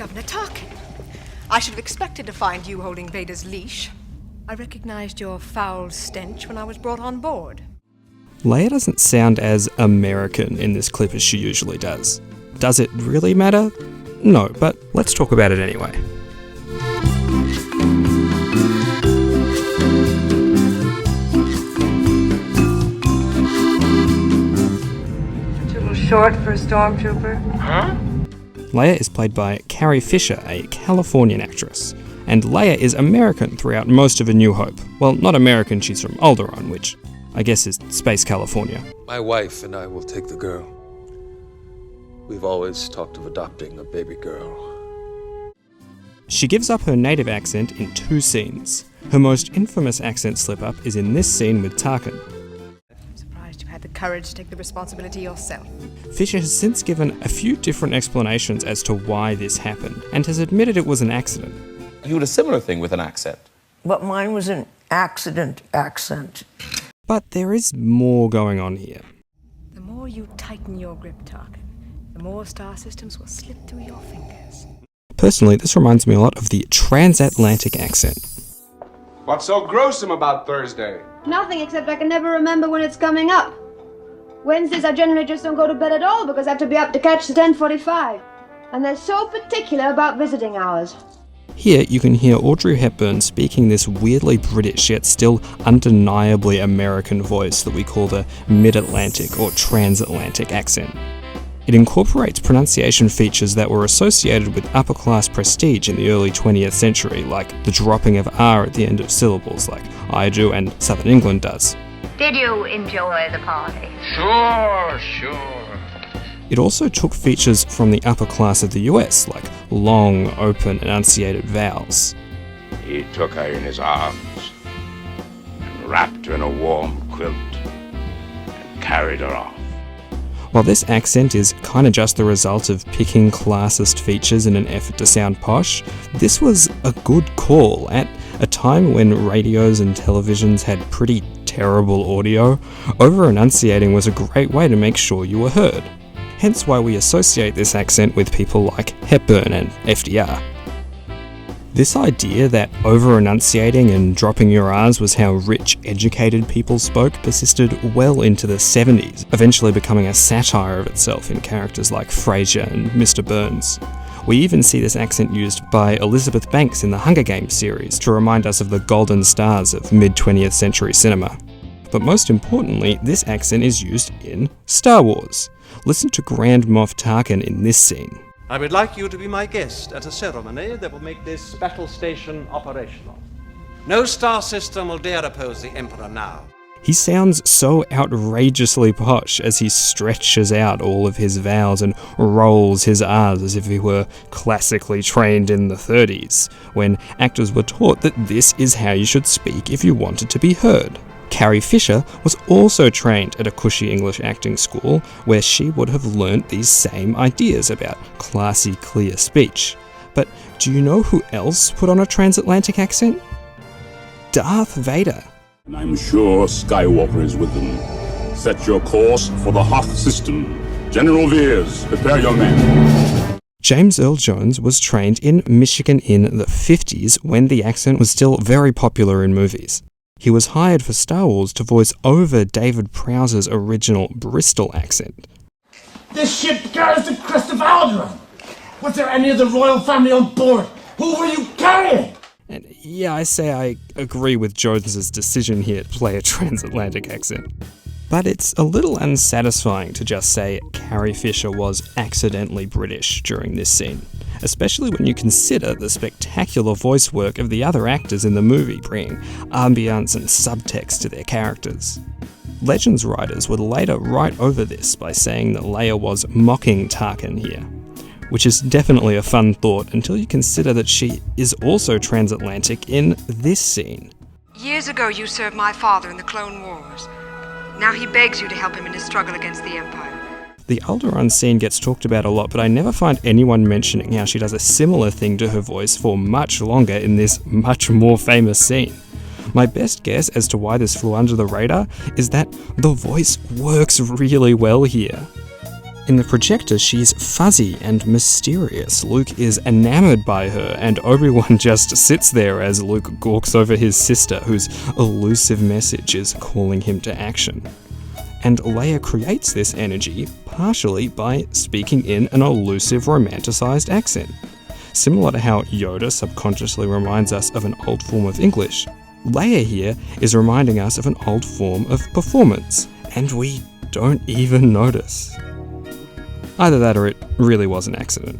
Governor Tarkin. I should have expected to find you holding Vader's leash. I recognized your foul stench when I was brought on board. Leia doesn't sound as American in this clip as she usually does. Does it really matter? No, but let's talk about it anyway. Too little short for a stormtrooper. Huh? Leia is played by Carrie Fisher, a Californian actress. And Leia is American throughout most of A New Hope. Well, not American, she's from Alderaan, which I guess is Space California. My wife and I will take the girl. We've always talked of adopting a baby girl. She gives up her native accent in 2 scenes. Her most infamous accent slip-up is in this scene with Tarkin. I'm surprised you had the courage to take the responsibility yourself. Fisher has since given a few different explanations as to why this happened, and has admitted it was an accident. You had a similar thing with an accent. But mine was an accident accent. But there is more going on here. The more you tighten your grip, Tarkin, the more star systems will slip through your fingers. Personally, this reminds me a lot of the transatlantic accent. What's so gruesome about Thursday? Nothing, except I can never remember when it's coming up. Wednesdays I generally just don't go to bed at all because I have to be up to catch the 10:45. And they're so particular about visiting hours. Here you can hear Audrey Hepburn speaking this weirdly British yet still undeniably American voice that we call the Mid-Atlantic or Transatlantic accent. It incorporates pronunciation features that were associated with upper-class prestige in the early 20th century, like the dropping of R at the end of syllables like I do and Southern England does. Did you enjoy the party? Sure. It also took features from the upper class of the US, like long, open, enunciated vowels. He took her in his arms and wrapped her in a warm quilt and carried her off. While this accent is kinda just the result of picking classist features in an effort to sound posh, this was a good call. At a time when radios and televisions had pretty terrible audio, over-enunciating was a great way to make sure you were heard. Hence why we associate this accent with people like Hepburn and FDR. This idea that over-enunciating and dropping your R's was how rich, educated people spoke persisted well into the 70s, eventually becoming a satire of itself in characters like Frasier and Mr. Burns. We even see this accent used by Elizabeth Banks in the Hunger Games series to remind us of the golden stars of mid-20th century cinema. But most importantly, this accent is used in Star Wars. Listen to Grand Moff Tarkin in this scene. I would like you to be my guest at a ceremony that will make this battle station operational. No star system will dare oppose the Emperor now. He sounds so outrageously posh as he stretches out all of his vowels and rolls his R's as if he were classically trained in the 30s, when actors were taught that this is how you should speak if you wanted to be heard. Carrie Fisher was also trained at a cushy English acting school where she would have learnt these same ideas about classy, clear speech. But do you know who else put on a transatlantic accent? Darth Vader. And I'm sure Skywalker is with them. Set your course for the Hoth system. General Veers, prepare your men. James Earl Jones was trained in Michigan in the 50s when the accent was still very popular in movies. He was hired for Star Wars to voice over David Prowse's original Bristol accent. This ship carries the crest of Alderaan. Was there any of the royal family on board? Who were you carrying? And yeah, I say I agree with Jones's decision here to play a transatlantic accent. But it's a little unsatisfying to just say Carrie Fisher was accidentally British during this scene, especially when you consider the spectacular voice work of the other actors in the movie bringing ambience and subtext to their characters. Legends writers would later write over this by saying that Leia was mocking Tarkin here, which is definitely a fun thought until you consider that she is also transatlantic in this scene. Years ago you served my father in the Clone Wars. Now he begs you to help him in his struggle against the Empire. The Alderaan scene gets talked about a lot, but I never find anyone mentioning how she does a similar thing to her voice for much longer in this much more famous scene. My best guess as to why this flew under the radar is that the voice works really well here. In the projector, she's fuzzy and mysterious. Luke is enamored by her, and Obi-Wan just sits there as Luke gawks over his sister, whose elusive message is calling him to action. And Leia creates this energy partially by speaking in an elusive, romanticized accent. Similar to how Yoda subconsciously reminds us of an old form of English, Leia here is reminding us of an old form of performance, and we don't even notice. Either that or it really was an accident.